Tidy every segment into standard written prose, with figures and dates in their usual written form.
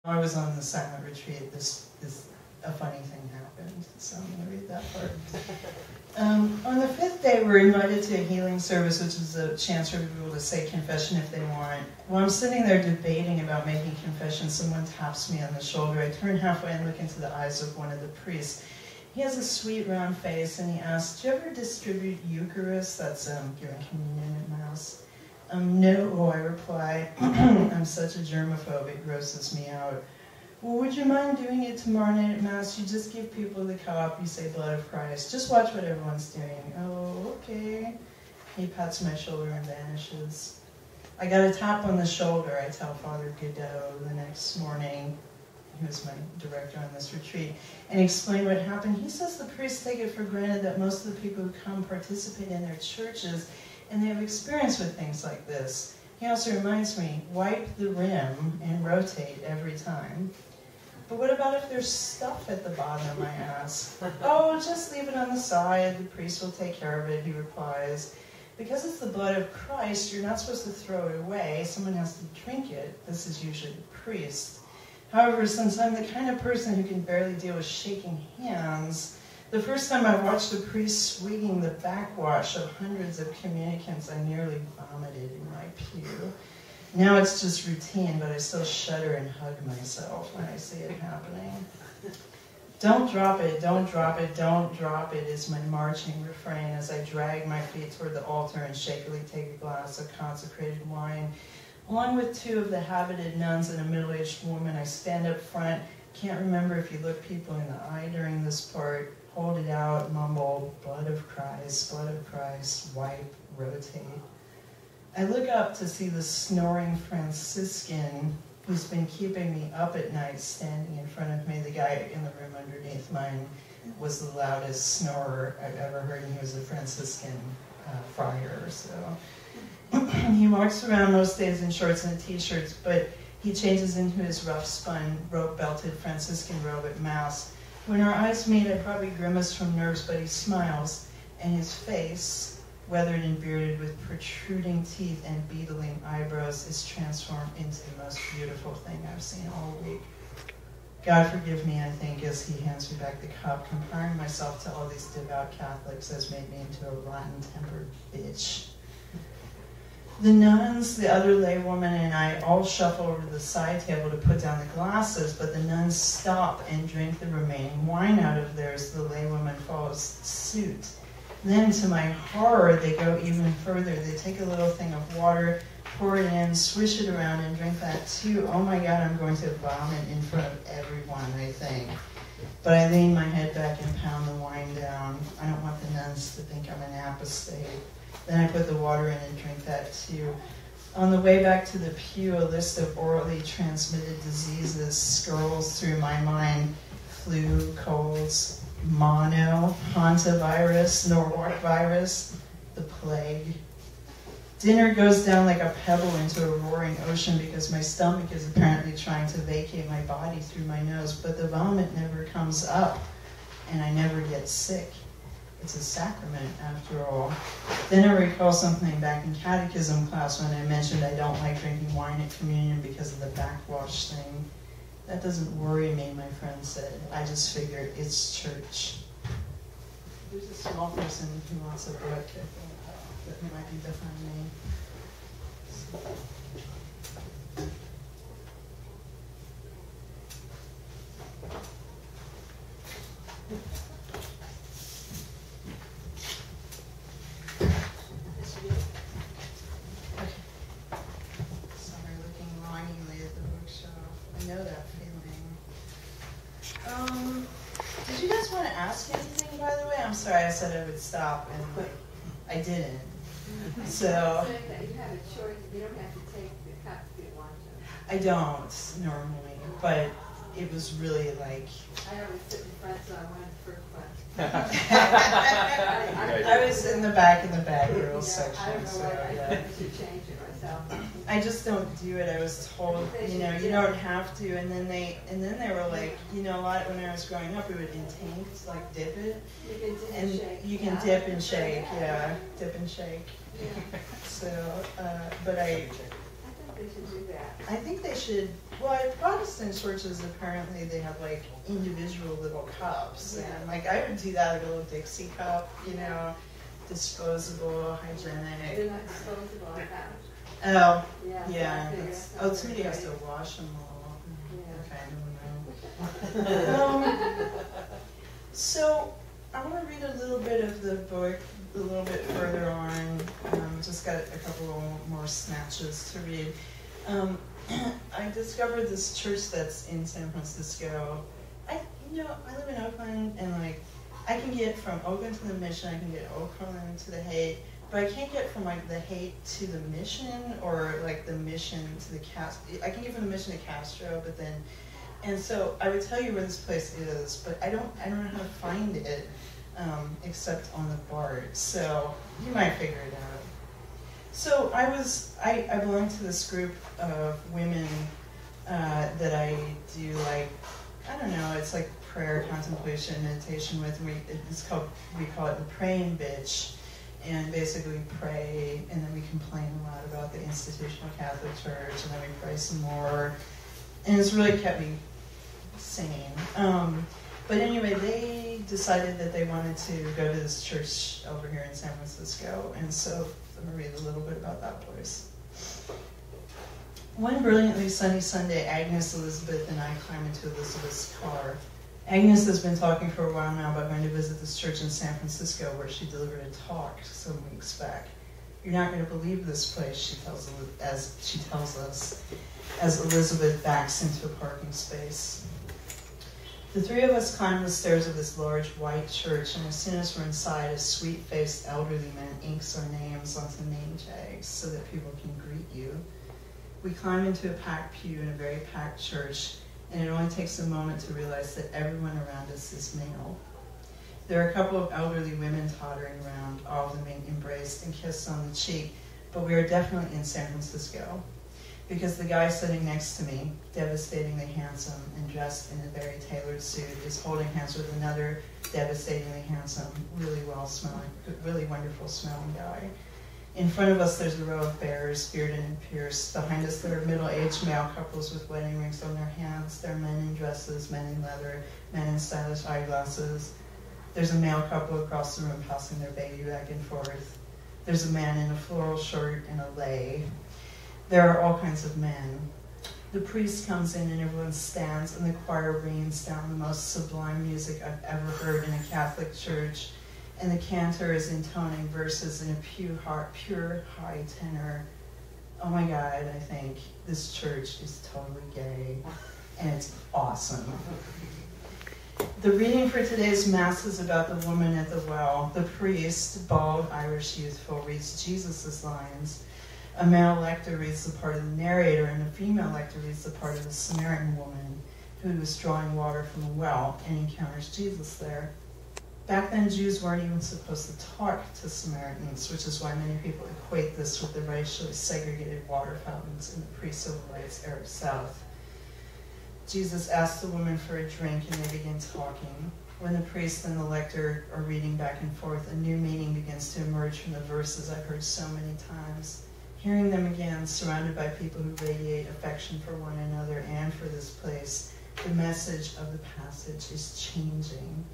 I was on the silent retreat, a funny thing happened, so I'm going to read that part. On the fifth day, we're invited to a healing service, which is a chance for people to say confession if they want. While I'm sitting there debating about making confession, someone taps me on the shoulder. I turn halfway and look into the eyes of one of the priests. He has a sweet round face, and he asks, "Do you ever distribute Eucharist?" That's giving communion at Mass. No, I reply. I'm such a germaphobe, it grosses me out. Well, would you mind doing it tomorrow night at Mass? You just give people the cup, you say blood of Christ. Just watch what everyone's doing. Oh, okay. He pats my shoulder and vanishes. I got a tap on the shoulder, I tell Father Godot the next morning. He was my director on this retreat, and explain what happened. He says the priests take it for granted that most of the people who come participate in their churches, and they have experience with things like this. He also reminds me, wipe the rim and rotate every time. But what about if there's stuff at the bottom, I ask. Oh, just leave it on the side, the priest will take care of it, he replies. Because it's the blood of Christ, you're not supposed to throw it away, someone has to drink it. This is usually the priest. However, since I'm the kind of person who can barely deal with shaking hands, the first time I watched a priest swigging the backwash of hundreds of communicants, I nearly vomited in my pew. Now it's just routine, but I still shudder and hug myself when I see it happening. Don't drop it, don't drop it, don't drop it is my marching refrain as I drag my feet toward the altar and shakily take a glass of consecrated wine. Along with two of the habited nuns and a middle-aged woman, I stand up front. Can't remember if you look people in the eye during this part. Hold it out, mumble, blood of Christ, wipe, rotate. I look up to see the snoring Franciscan who's been keeping me up at night standing in front of me. The guy in the room underneath mine was the loudest snorer I've ever heard, and he was a Franciscan friar, so. He walks around most days in shorts and t-shirts, but he changes into his rough-spun, rope-belted Franciscan robe at Mass. When our eyes meet, I probably grimace from nerves, but he smiles, and his face, weathered and bearded with protruding teeth and beetling eyebrows, is transformed into the most beautiful thing I've seen all week. God forgive me, I think, as he hands me back the cup. Comparing myself to all these devout Catholics has made me into a rotten-tempered bitch. The nuns, the other laywoman, and I all shuffle over to the side table to put down the glasses, but the nuns stop and drink the remaining wine out of theirs. The laywoman follows suit. Then, to my horror, they go even further. They take a little thing of water, pour it in, swish it around, and drink that too. Oh my God, I'm going to vomit in front of everyone, I think. But I lean my head back and pound the wine down. I don't want the nuns to think I'm an apostate. Then I put the water in and drink that too. On the way back to the pew, a list of orally transmitted diseases scrolls through my mind. Flu, colds, mono, hantavirus, Norwalk virus, the plague. Dinner goes down like a pebble into a roaring ocean because my stomach is apparently trying to vacate my body through my nose, but the vomit never comes up, and I never get sick. It's a sacrament, after all. Then I recall something back in catechism class when I mentioned I don't like drinking wine at communion because of the backwash thing. That doesn't worry me, my friend said. I just figure it's church. There's a small person who wants a book, I think, that might be behind me. I know that feeling. Did you guys want to ask anything, by the way? I'm sorry, I said I would stop, and I didn't. So saying that you have a choice, you don't have to take the cup if you want to. I don't normally, but it was really like I always sit in front, so I wanted the first one. I was in the back girls I section, don't know so why I yeah. should change it myself. I just don't do it. I was told, you don't have to, and then they were like, a lot when I was growing up, we would in tanks, like dip it, You can dip and and shake. you can dip and shake, dip and shake. Yeah. So, but I I think they should do that. I think they should, well, at Protestant churches, apparently they have like individual little cups. Yeah. And like I would do that, like a little Dixie cup, you know, disposable, hygienic. They're not disposable, I found. Oh, Yeah. yeah. I figure That's, that's oh, not somebody very has to great. wash them all. Yeah. Okay, I don't know. So I want to read a little bit of the book a little bit further on. Just got a couple of more snatches to read. I discovered this church that's in San Francisco. I live in Oakland, and like I can get from Oakland to the Mission, I can get Oakland to the Haight, but I can't get from like the Haight to the Mission, or like the Mission to the Castro. I can get from the Mission to Castro, but then, and so I would tell you where this place is, but I don't know how to find it except on the BART. So you might figure it out. So I belong to this group of women that I do like, I don't know, it's like prayer, contemplation, meditation with. We call it the praying bitch, and basically we pray, and then we complain a lot about the institutional Catholic Church, and then we pray some more, and it's really kept me sane. But anyway, they decided that they wanted to go to this church over here in San Francisco, and so I'm going to read a little bit about that place. One brilliantly sunny Sunday, Agnes, Elizabeth, and I climb into Elizabeth's car. Agnes has been talking for a while now about going to visit this church in San Francisco where she delivered a talk some weeks back. You're not going to believe this place, she tells us, as Elizabeth backs into a parking space. The three of us climb the stairs of this large white church, and as soon as we're inside, a sweet-faced elderly man inks our names onto name tags so that people can greet you. We climb into a packed pew in a very packed church, and it only takes a moment to realize that everyone around us is male. There are a couple of elderly women tottering around, all of them being embraced and kissed on the cheek, but we are definitely in San Francisco, because the guy sitting next to me, devastatingly handsome and dressed in a very tailored suit, is holding hands with another devastatingly handsome, really well-smelling, really wonderful-smelling guy. In front of us, there's a row of bears, bearded and pierced. Behind us, there are middle-aged male couples with wedding rings on their hands. There are men in dresses, men in leather, men in stylish eyeglasses. There's a male couple across the room passing their baby back and forth. There's a man in a floral shirt and a lei. There are all kinds of men. The priest comes in and everyone stands, and the choir rains down the most sublime music I've ever heard in a Catholic church, and the cantor is intoning verses in a pure high tenor. Oh my God, I think this church is totally gay, and it's awesome. The reading for today's Mass is about the woman at the well. The priest, bald, Irish youthful, reads Jesus' lines. A male lector reads the part of the narrator, and a female lector reads the part of the Samaritan woman who is drawing water from a well and encounters Jesus there. Back then, Jews weren't even supposed to talk to Samaritans, which is why many people equate this with the racially segregated water fountains in the pre-civil rights Arab South. Jesus asked the woman for a drink, and they begin talking. When the priest and the lector are reading back and forth, a new meaning begins to emerge from the verses I've heard so many times. Hearing them again, surrounded by people who radiate affection for one another and for this place, the message of the passage is changing.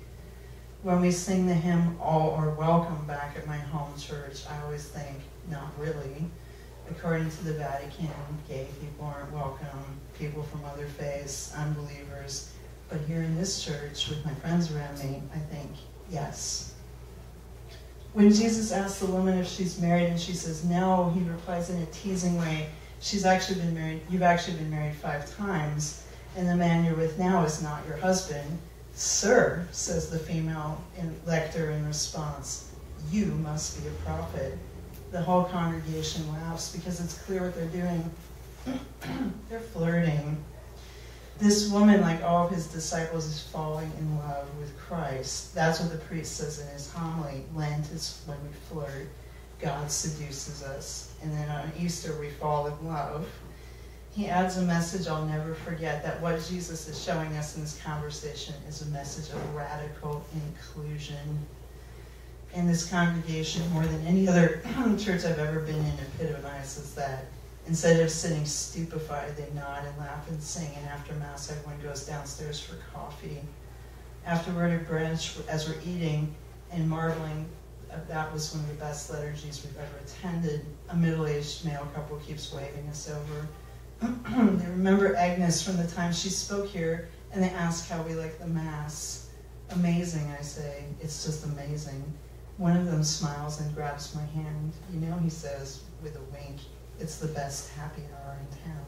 When we sing the hymn, All Are Welcome, back at my home church, I always think, not really. According to the Vatican, gay people aren't welcome, people from other faiths, unbelievers. But here in this church, with my friends around me, I think, yes. When Jesus asks the woman if she's married and she says no, he replies in a teasing way, you've actually been married 5 times, and the man you're with now is not your husband. Sir, says the female lector in response, you must be a prophet. The whole congregation laughs because it's clear what they're doing. They're flirting. This woman, like all of his disciples, is falling in love with Christ. That's what the priest says in his homily. Lent is when we flirt. God seduces us. And then on Easter, we fall in love. He adds a message I'll never forget, that what Jesus is showing us in this conversation is a message of radical inclusion. And this congregation, more than any other church I've ever been in, epitomizes that Instead of sitting stupefied, they nod and laugh and sing, and after Mass, everyone goes downstairs for coffee. Afterward at brunch, as we're eating and marveling, that was one of the best liturgies we've ever attended. A middle-aged male couple keeps waving us over. They remember Agnes from the time she spoke here, and they ask how we like the Mass. Amazing, I say. It's just amazing. One of them smiles and grabs my hand. You know, he says, with a wink, it's the best happy hour in town.